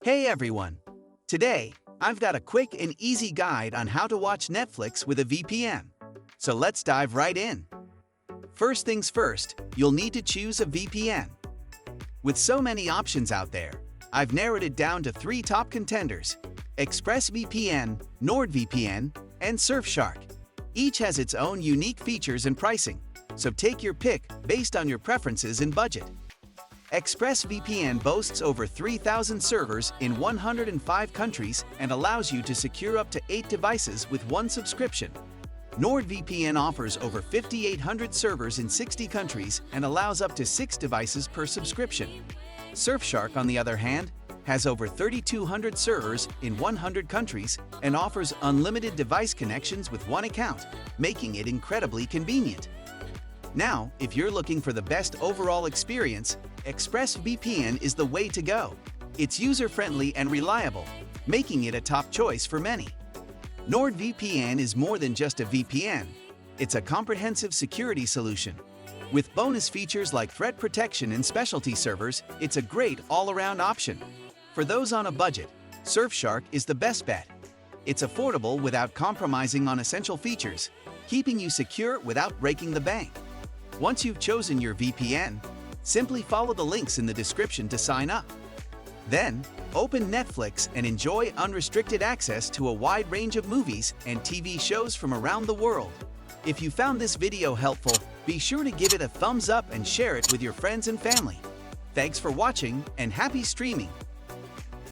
Hey everyone! Today, I've got a quick and easy guide on how to watch Netflix with a VPN. So let's dive right in. First things first, you'll need to choose a VPN. With so many options out there, I've narrowed it down to 3 top contenders: ExpressVPN, NordVPN, and Surfshark. Each has its own unique features and pricing, so take your pick based on your preferences and budget. ExpressVPN boasts over 3,000 servers in 105 countries and allows you to secure up to 8 devices with one subscription. NordVPN offers over 5,800 servers in 60 countries and allows up to 6 devices per subscription. Surfshark, on the other hand, has over 3,200 servers in 100 countries and offers unlimited device connections with one account, making it incredibly convenient. Now, if you're looking for the best overall experience, ExpressVPN is the way to go. It's user-friendly and reliable, making it a top choice for many. NordVPN is more than just a VPN. It's a comprehensive security solution. With bonus features like threat protection and specialty servers, it's a great all-around option. For those on a budget, Surfshark is the best bet. It's affordable without compromising on essential features, keeping you secure without breaking the bank. Once you've chosen your VPN, simply follow the links in the description to sign up. Then, open Netflix and enjoy unrestricted access to a wide range of movies and TV shows from around the world. If you found this video helpful, be sure to give it a thumbs up and share it with your friends and family. Thanks for watching and happy streaming!